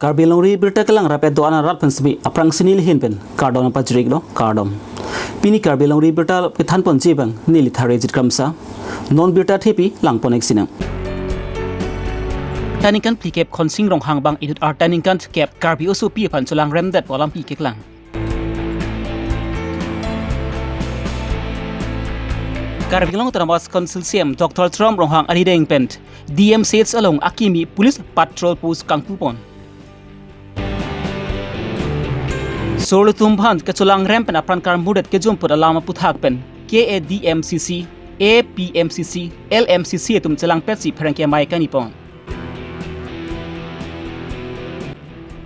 Karbi longri bertakalang rapet doana rat pensmi aprang sinil hin pen kardon pajrik lo kardom pini Karbi longri berta kethan pon jebang nili thare jit kramsa non berta thepi langpon eksinam Ningkan plikep Khonsing Ronghang bang idut arta Ningkan kep Karbi osopi aphan cholangremdet walam pi keklang Karbi long teramas konsulsiam Dr. Trump Ronghang adideng pent DM sets along akimi police patrol post kangpupon Solo tumban ke cholangrem pen apran karmudet ke jumput alama puthak pen KADMCC APMCC LMCC tum chelang petsi pherangke mai kanipon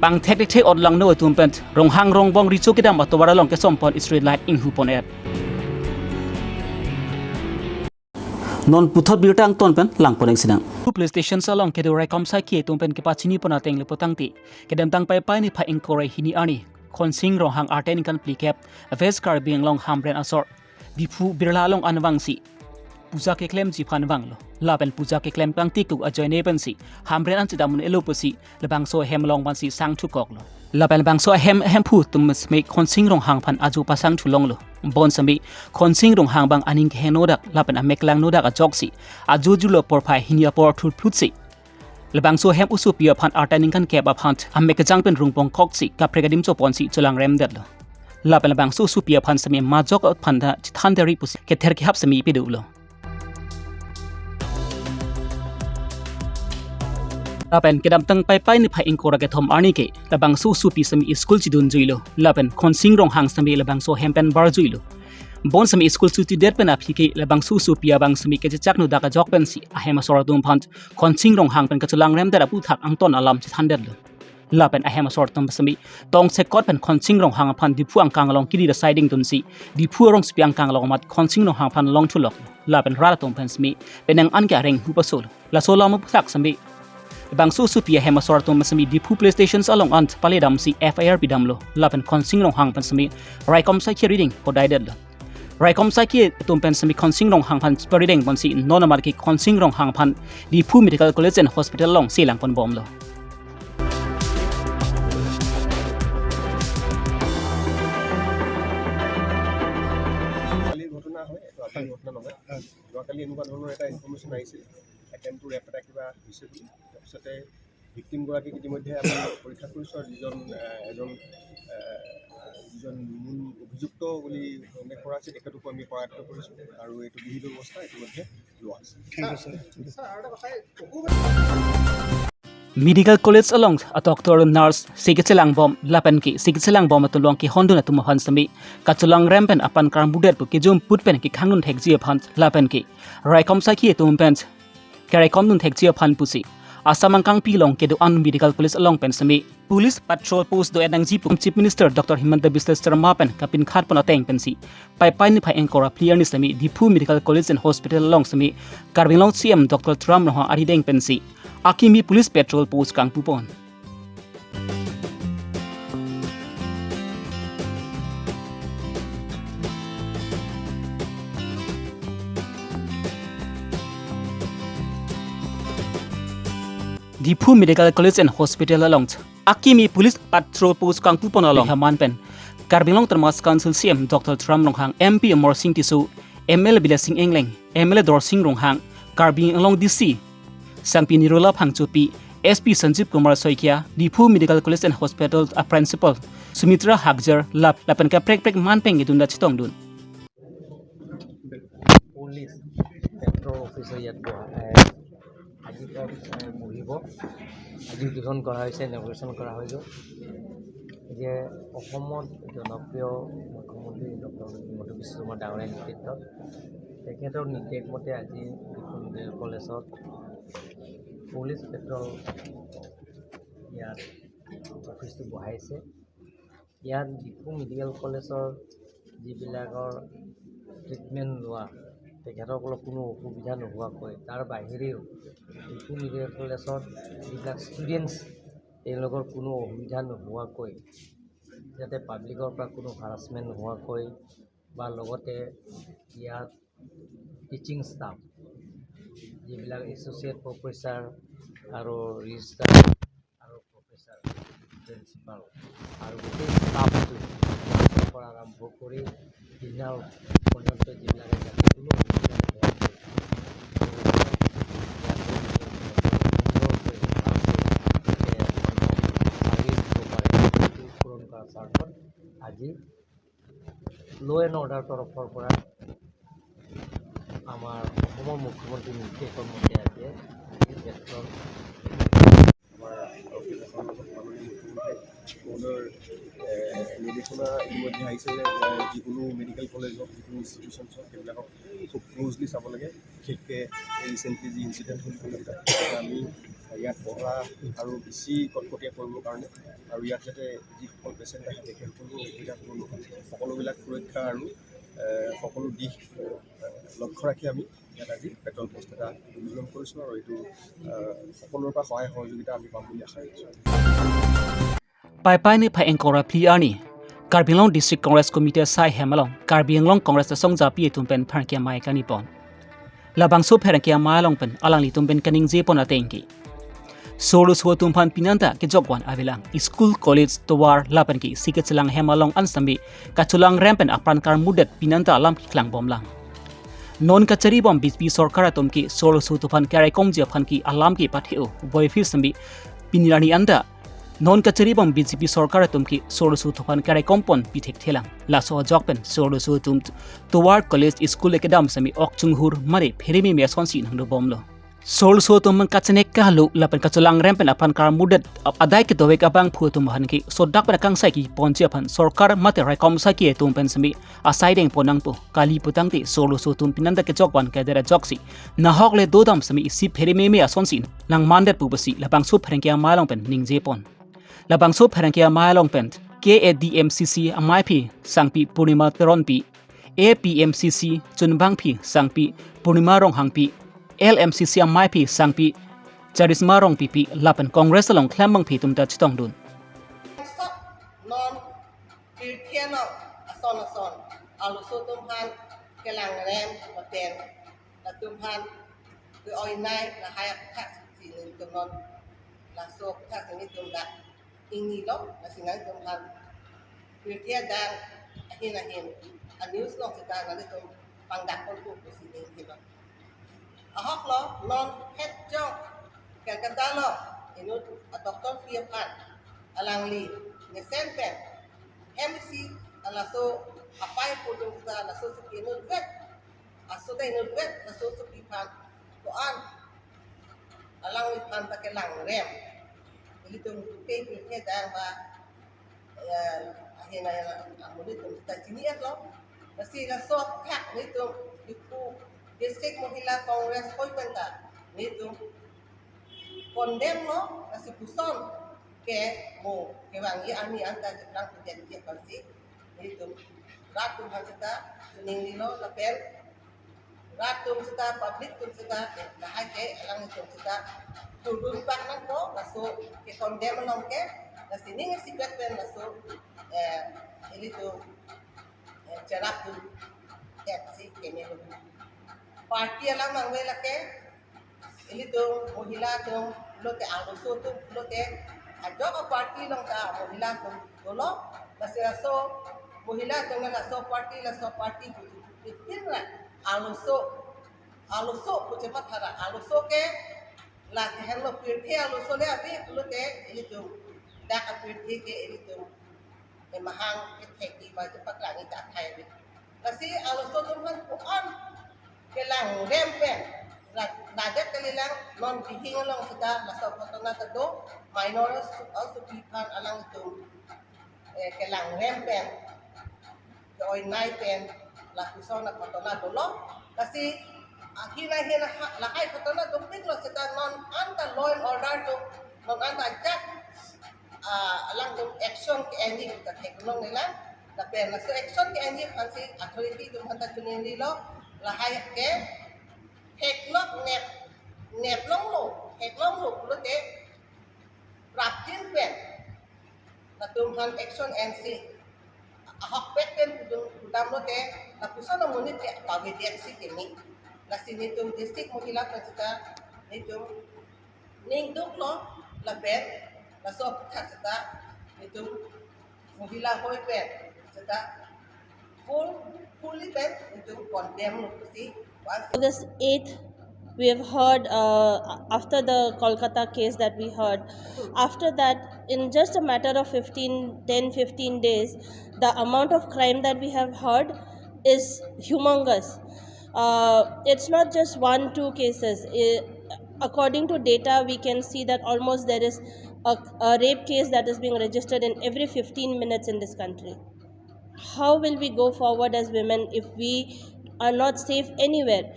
Bang tek odlang no tum pen Ronghang rongbong richo kedam atowara long ke sompon street light ing hupon et Non puthot birtang ton pen langpon eksinang police station salong ke do rekom sai ke tum pen ke pachini pona teng lepotangti kedam tang pai pai ni pha inkore hini ani Khonsing Ronghang arte Ningkan plikep ves Karbi long hamren asor dipu birla long anwangsi puja ke klem ji phanwang lo laben puja ke klem kang tiku ajoine pensi hamren an chidamun eloposi lebang so hemlong bansi sang thukok lo laben bang so hem pu tumus me Khonsing Ronghang phan aju pasang thulong lo bon sami Khonsing Ronghang bang aning henodak laben ameklang nodak ajoksi aju julo porphai hinia por thul phutsi Lebang so hem usupia phan arta Ningkan kep aphan ammekajang pen rungpong koksi kapregadim cho ponsi cholangremdet lo lapen lebang so supia phan sami majok phan da thandari pusi ke therki hap sami pidu lo lapen kedam tang pai ni phai ingkora ke thom arni ke lebang so supi sami school chidun juilo lapen Khonsing Ronghang sami lebang so hempen bar juilo Bon sami school suti det pen aplike lebang su supia bang sami ke chak nu da ka jok pen si ahema sor tum phant Khonsing Ronghang pen ka cholangrem da pu thak angton alam chi thandet lo la pen ahema sor tum sami tong se kot pen Khonsing Ronghang phan dipu angkang long kiri da siding tun si dipu rong spi angkang long mat Khonsing Ronghang phan long thulok la pen ra tum pen sami penang an ka reng hu pasol la so lam pu thak sami bang su supia hema sor tum sami dipu play stations along ant paledam si FIR bidam lo la pen Khonsing Ronghang pen sami raikom sai reading ko daidet lo Raikom Saki tumpen sami Khonsing Ronghang phan sperideng bonsi nonamat ki Khonsing Ronghang phan Dipu Medical College and Hospital long silang pon bom lo ঘটনা হয় এটা ঘটনা নহয় যোৱাকালি এনেকুৱা ধৰণৰ এটা information আহিছিল এটেম্প টু ৰেপ এটা কিবা হৈছে বুলি তাৰপিছতে ভিক্টিম গৰাকীক ইতিমধ্যে আমি পৰীক্ষা কৰিছোঁ আৰু যিজন মূল অভিযুক্ত বুলি উল্লেখ কৰা হৈছে তেখেতকো আমি কৰায়ত্ব কৰিছোঁ আৰু এইটো বিহিত ব্যৱস্থা ইতিমধ্যে লোৱা হৈছে Medical College along a doctor nurse sikitselang bom lapan ki sikitselang bom atulong ki honduna tumahan sami kachulang rempen apan karmudet pu ki jum putpen ki khangun thekji aphan lapan ki raikom saki tumpen karaikom nun thekji aphan pusi asamang kang pilong ke do an medical police along pen sami police patrol post do enang jipu chief minister Dr. Himanta Biswa Sarma pen kapin khat pon ateng pensi pai ni phai engkora clear ni sami Dipu Medical College and Hospital along sami Karbi long CM Dr. Trump Ronghang arideng pensi Akimi Police Patrol Post Kang Pupon. Dipu Medical College and Hospital along Akimi Police Patrol Post Kang Pupon along Haman pen Karbilong termas Council CM Dr. Trump Ronghang MP Morsing Tisu ML Bilasing Engleng ML Dorsing Ronghang Karbi along DC Sangpi Nirula Phangchupi SP Sanjeev Kumar Soikia Dipu Medical College and Hospital a principal Sumitra Hagjar lapan ka prek man peng idun da chitong dun Police Petro Officer yat আজি বহিব আজি উদ্বোধন কৰা হৈছে ইনগ্ৰেশ্যন কৰা হৈ গ'ল যে অসমত জনপ্ৰিয় মুখ্যমন্ত্ৰী ডক্টৰ হিমন্ত বিশ্ব শৰ্মা ডাঙৰীয়াৰ নেতৃত্বত তেখেতৰ নিৰ্দেশ মতে আজি ডিপু মেডিকেল কলেজত পুলিচ পেট্ৰল ইয়াত অফিচটো বহাইছে ইয়াত ডিপু মেডিকেল কলেজৰ যিবিলাকৰ ট্ৰিটমেণ্ট লোৱা তেখেতসকলক কোনো অসুবিধা নোহোৱাকৈ তাৰ বাহিৰেও ডিপু মেডিকেল কলেজত যিবিলাক ষ্টুডেণ্টছ তেওঁলোকৰ কোনো অসুবিধা নোহোৱাকৈ যাতে পাব্লিকৰ পৰা কোনো হাৰাছমেণ্ট নোহোৱাকৈ বা লগতে ইয়াত টিচিং ষ্টাফ যিবিলাক এছ'চিয়েট প্ৰফেচাৰ আৰু ৰেজিষ্টাৰ আৰু অফিচাৰ প্ৰিন্সিপাল আৰু গোটেই ষ্টাফটো পৰা আৰম্ভ কৰি ডিনাৰ পৰ্যন্ত যিবিলাকে যাতে কোনো পূৰণ কৰাৰ স্বাৰ্থত আজি ল' এণ্ড অৰ্ডাৰ তৰফৰ পৰা আমাৰ অসমৰ মুখ্যমন্ত্ৰী নিৰ্দেশৰ মতে আজি এই ক্ষেত্ৰত আমাৰ মাননীয় মুখ্যমন্ত্ৰীৰ নিৰ্দেশনা ইতিমধ্যে আহিছে যে যিকোনো মেডিকেল কলেজ হওক যিকোনো ইনষ্টিটিউশ্যনছ হওক সেইবিলাকক খুব ক্ল'জলি চাব লাগে বিশেষকৈ ৰিচেণ্টলি যি ইনচিডেণ্ট হ'ল আমি ইয়াত পঢ়া আৰু বেছি কটকটীয়া কৰিবৰ কাৰণে আৰু ইয়াত যাতে যিসকল পেচেণ্ট আহে তেখেতসকলো সকলোবিলাক সুৰক্ষা আৰু সকলো দিশ লক্ষ্য ৰাখি আমি ইয়াত আজি পেট্ৰল পোষ্ট এটা উদ্বোধন কৰিছোঁ আৰু এইটো সকলোৰে পৰা সহায় সহযোগিতা আমি পাম বুলি আশা ৰাখিছোঁ Pai ni phai engkora pliani Karbi Anglong District Congress Committee sai hemalong Karbi Anglong Congress songja pi tumpen pharkia mai kani pon labang so pharkia mai long pen alang li tumpen kaning je pon atengki solo so tumpan pinanta ke jogwan avilang school college towar lapan ki siketlang hemalong ansami ka cholangremdet aphan karmudet pinanta alam ki klang bomlang non kachari bom BJP sarkar atomki solo so tufan karai komje phan ki alam ki patheu boyfi sambi pinirani anda non kachari bom BJP sarkar atomki solo so tufan karai kompon pithek thelang laso jokpen solo so tum towar college school ekadam sami okchunghur mare pherimi meson sin hangdo bomlo solo so tum kachanek ka halu lapan kacholangremdet aphan karmudet adai ke dowek abang phu tum han ki sodak pa kang sai ki ponche aphan sarkar mate rai kom sa ki tum pen sami asai deng ponang to kali putang te solo so tum pinanda ke jokwan ka dera joksi na hok le dodam sami isi pherimi me ason sin lang mandet pu basi labang so pherengkia malong pen ningje pon labang so pherengkia malong pen KADMCC amaipi sangpi purnima teronpi APMCC chunbangpi sangpi purnima ronghangpi LMCC amaipi sangpi charisma rongpi lapan congress along klambang pi tumta chitong dun non pirthiano ason aluso tumhan kelangrem paten la tumhan ke oinai la haya thak sinin tumnon la sok thak ni tumda ingi lo la singai tumhan pirthia dan ahin a news lo kita na tum pangdak pon ku sinin kita ahok lo non het jong kata lo inut doktor aphan alang li ngesen pen MC alaso apai pudung kita alaso inut vet aso da inut vet aso pipan to an alang li pan ta ke lang rem ili tum te ke dan ba ahina amudi tum ta chini lo basi laso thak ni tum ipu district mohila congress koi penta ni tum condemn lo kasi puson ke mo ke bangi ani anta jepang kejadian dia pasti itu ratum kita tuning dilo lapel ratum kita public tu kita lahai ke alang itu kita tudun pak nang ko laso ke condemn long ke nasi ni ngasi pet pen laso ini tu cerap tu taxi ke ni parti alang mangwe lake ini tu mohila tu lote aluso tu lote ajo parti long ta mohila tu dolo masih aso mohila tu ngala so parti bikin lah aluso puce pathara aluso ke la hello pirthi aluso le abi lote ini tu dak pirthi ke ini tu mahang ke theki ba cepat lagi tak thai bi masih aluso tu kan on ke lang rempen nadat kalilang non bihingan lang kita nasa patona tado minors also pipan alang itu kelang rempen ke oinai pen la kusaw na patona dolo kasi hina lakai patona dumpit lo kita non anta law and order to non anta jak alang itu action ke endi kita tekulong nila la pen so action ke endi kasi authority tu hanta tunin dilo lakai ke heklok nep long lo lo te raptin pen na tumhan action NC ahok pet pen dam lo te na pusa na munit te pavideksi kemi na sinitum district mohila pasita nitum ning duk lo la pen la so tha sata itu mohila hoi pen sata fully pen itu condemn lu si This 8th, we have heard after the Kolkata case that we heard. After that, in just a matter of 10-15 days, the amount of crime that we have heard is humongous. It's not just 1-2 cases. According to data, we can see that almost there is a rape case that is being registered in every 15 minutes in this country. How will we go forward as women if we are not safe anywhere?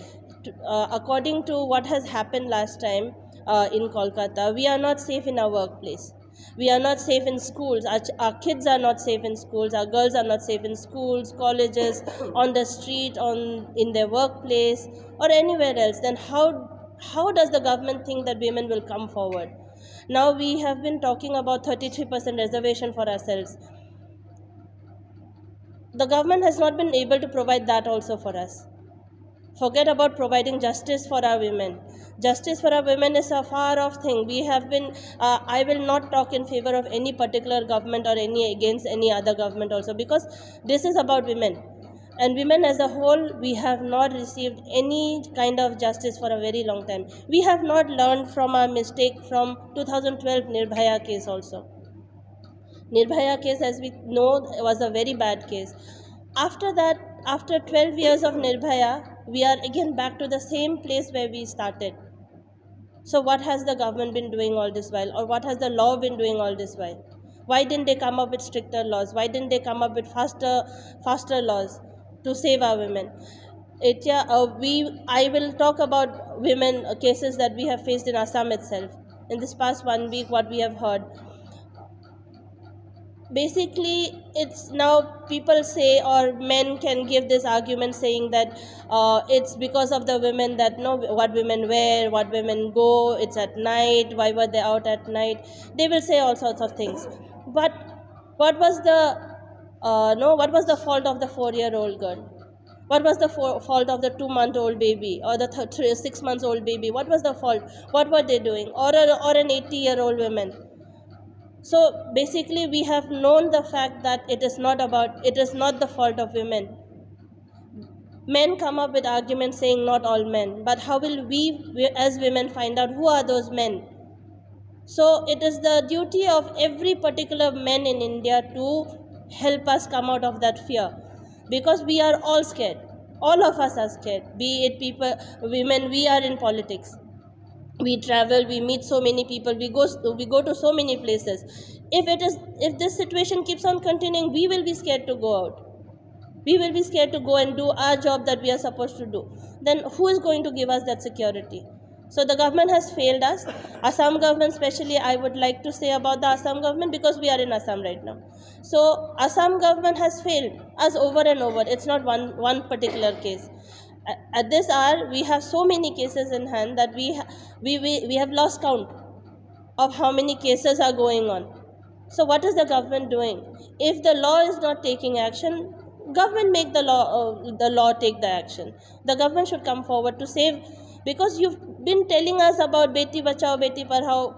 According to what has happened last time in Kolkata, we are not safe in our workplace. We are not safe in schools. Our kids are not safe in schools. Our girls are not safe in schools, colleges, on the street, in their workplace, or anywhere else. Then how does the government think that women will come forward? Now we have been talking about 33% reservation for ourselves. The government has not been able to provide that also for us. Forget about providing justice for our women. Justice for our women is a far off thing. We have been, I will not talk in favor of any particular government or against any other government also, because this is about women. And women as a whole, we have not received any kind of justice for a very long time. We have not learned from our mistake from 2012 Nirbhaya case also. Nirbhaya case, as we know, was a very bad case. After that, after 12 years of Nirbhaya, we are again back to the same place where we started. So what has the government been doing all this while, or what has the law been doing all this while? Why didn't they come up with stricter laws? Why didn't they come up with faster laws to save our women? I will talk about women cases that we have faced in Assam itself. In this past 1 week, what we have heard. Basically, it's now people say, or men can give this argument saying that it's because of the women, that what women wear, what women go, it's at night, why were they out at night? They will say all sorts of things. But what was what was the fault of the 4-year-old girl? What was the fault of the 2-month-old baby, or the 6-month-old baby? What was the fault? What were they doing? Or an 80-year-old woman? So basically, we have known the fact that it is not the fault of women. Men come up with arguments saying not all men, but how will we as women find out who are those men? So it is the duty of every particular man in India to help us come out of that fear, because we are all scared. All of us are scared. Be it people, women, we are in politics. We travel, we meet so many people, we go to so many places. If this situation keeps on continuing, we will be scared to go out. We will be scared to go and do our job that we are supposed to do. Then who is going to give us that security? So the government has failed us. Assam government especially, I would like to say about the Assam government, because we are in Assam right now. So Assam government has failed us over and over. It's not one particular case. At this hour, we have so many cases in hand that we have lost count of how many cases are going on. So what is the government doing? If the law is not taking action, government make the law take the action. The government should come forward to save, because you've been telling us about beti bachao beti padhao.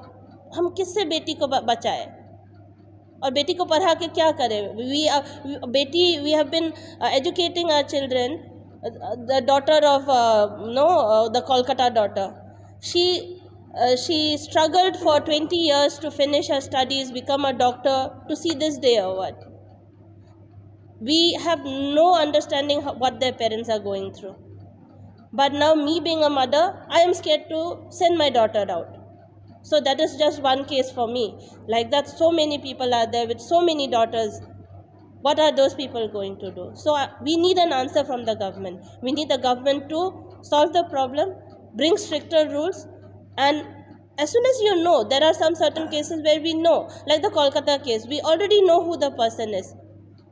हम किससे बेटी को बचाएं और बेटी को पढ़ा के क्या करें? We have been educating our children. The daughter of the Kolkata daughter, she struggled for 20 years to finish her studies, become a doctor, to see this day or what? We have no understanding what their parents are going through. But now, me being a mother, I am scared to send my daughter out. So that is just one case for me. Like that, so many people are there with so many daughters. What are those people going to do? So we need an answer from the government. We need the government to solve the problem, bring stricter rules, and as soon as you know, there are some certain cases where we know, like the Kolkata case, we already know who the person is.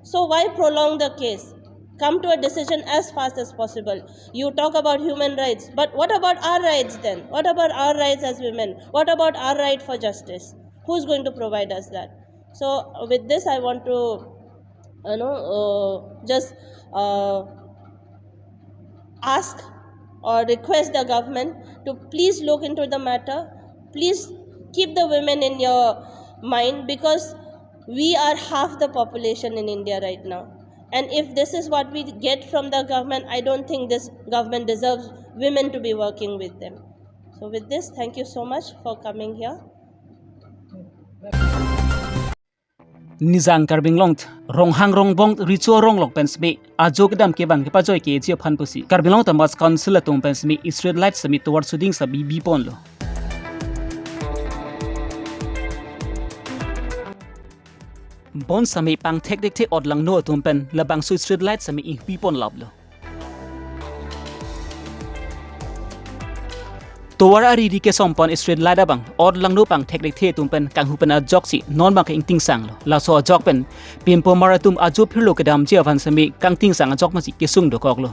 So why prolong the case? Come to a decision as fast as possible. You talk about human rights, but what about our rights then? What about our rights as women? What about our right for justice? Who's going to provide us that? So with this, I want to just ask or request the government to please look into the matter. Please keep the women in your mind, because we are half the population in India right now. And if this is what we get from the government, I don't think this government deserves women to be working with them. So with this, thank you so much for coming here. Nizang Karbing Longt, Ronghang Rongbong, Richo Ronglok Pensme, Ajok Dam Kebang Kepajoy Ke Panpusi, Karbing Long Tamas Council at Pensme, Israel Light Summit towards Suding Sabi Ponlo. Bon Sami Pang Tekdik Odlang No Tumpen, Labang Su Street Light Sami in Pipon Lablo. Towara ri ke sompon street lada bang od lang no pang teknik the tumpen kang hupen a joksi non bang ing ting sang lo la so jok pen pimpo maratum ajo phirlo ke dam je van sami kang ting sang a jok ma si ke sung do kok lo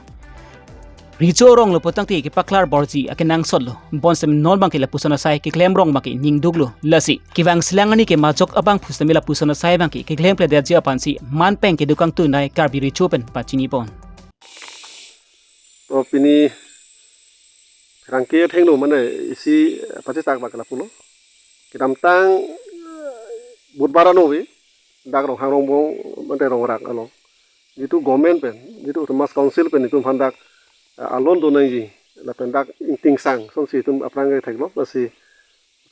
richo rong lo potang te ke paklar borji akenang sol lo bon sem non bang ke la pusana sai ke klem rong ma ke ning duglo lasi ki bang slangani ke ma jok abang phusami la pusana sai bang ke klem ple de je pan si man peng ke dukang tu nai Karbi richo pen pachini pon opini rangke thengno mane isi pati tak bakala pulo kidam tang budbara no we dak rong hangrong bong mante rong rak alo itu government pen itu mas council pen itu phandak alon do nai ji la pen dak inting sang son si tum aprang ke theklo basi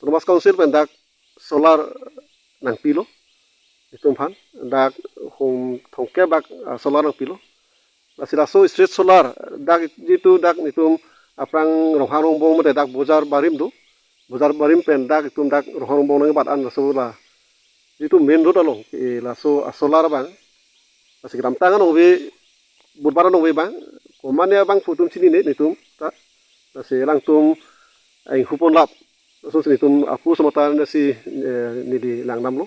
mas council pen dak solar nang pilo itu phan dak hom thongke bak solar nang pilo basi laso street solar dak itu dak nitum aprang roharong bong mate dak bozar barim pen dak itum dak roharong bong nang bat an so la itu main road along la so solar bang masih gram tangan obe budbaran obe bang komane bang putum sini ne nitum ta masih langtum ai hupon lap so sini tum apu semata nasi ni di langnam lo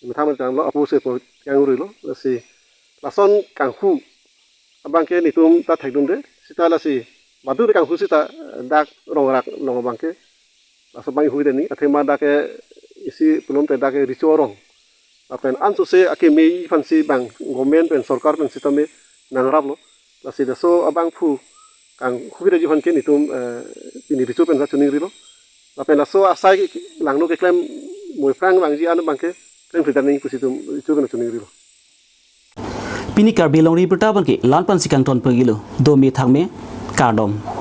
metham tang lo apu se po yang uri lo masih lason kanghu abang ke nitum ta thekdum de sita la si batu de kang husita dak rongrak long bangke laso bang hui de ni athema dak isi pelum te dak richo rong apen ansu se ake mei fansi bang government pen sarkar pen sitame nangrap lo lasi deso abang fu kang hui de jivan ke nitum ini richo pen sa chuning ri lo apen laso asai langno ke klem moi frang bang ji an bangke klem fitar ni pusitum richo pen chuning ri lo Pini Karbi Long Ri Pertaban ke Lanpan Sikang Ton Pagilo, Do Me Thang Me Kardom.